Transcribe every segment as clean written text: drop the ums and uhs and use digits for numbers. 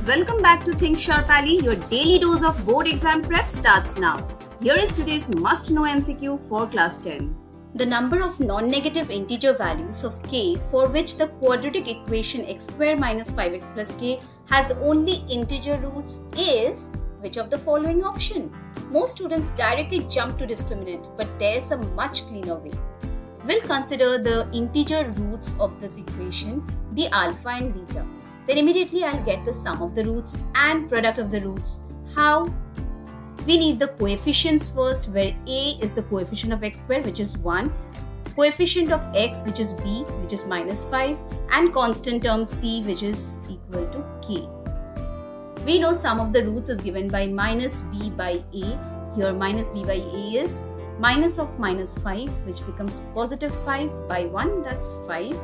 Welcome back to Think Sharp Ali. Your daily dose of board exam prep starts now. Here is today's must-know MCQ for class 10. The number of non-negative integer values of k for which the quadratic equation x square minus 5x plus k has only integer roots is which of the following option? Most students directly jump to discriminant, but there's a much cleaner way. We'll consider the integer roots of this equation, the alpha and beta. Then immediately I'll get the sum of the roots and product of the roots. How? We need the coefficients first, where a is the coefficient of x square, which is 1, coefficient of x, which is b, which is minus 5, and constant term c, which is equal to k. We know sum of the roots is given by minus b by a. Here minus b by a is minus of minus 5, which becomes positive 5 by 1, that's 5.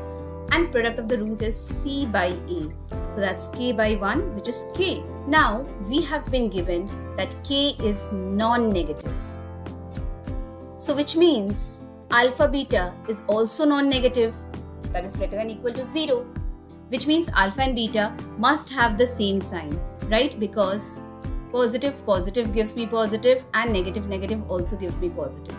And product of the root is c by a. So that's k by 1, which is k. Now we have been given that k is non-negative. So which means alpha beta is also non-negative, that is greater than or equal to 0. Which means alpha and beta must have the same sign, right? Because positive gives me positive and negative also gives me positive.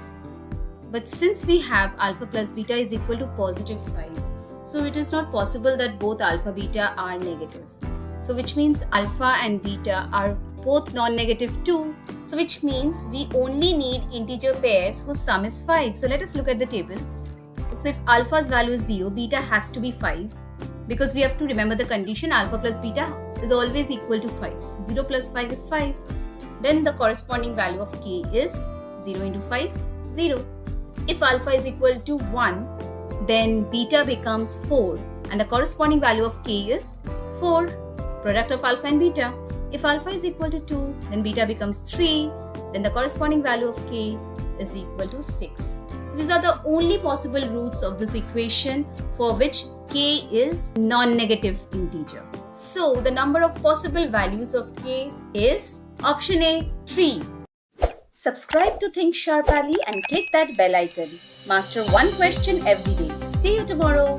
But since we have alpha plus beta is equal to positive 5, so it is not possible that both alpha beta are negative. So which means alpha and beta are both non-negative too. So which means we only need integer pairs whose sum is 5. So let us look at the table. So if alpha's value is 0, beta has to be 5. Because we have to remember the condition alpha plus beta is always equal to 5. So 0 plus 5 is 5. Then the corresponding value of k is 0 into 5, 0. If alpha is equal to 1, then beta becomes 4 and the corresponding value of k is 4, product of alpha and beta. If alpha is equal to 2, then beta becomes 3, then the corresponding value of k is equal to 6. So these are the only possible roots of this equation for which k is non-negative integer. So the number of possible values of k is option A, 3. Subscribe to Think Sharp Ali and click that bell icon. Master one question every day. See you tomorrow.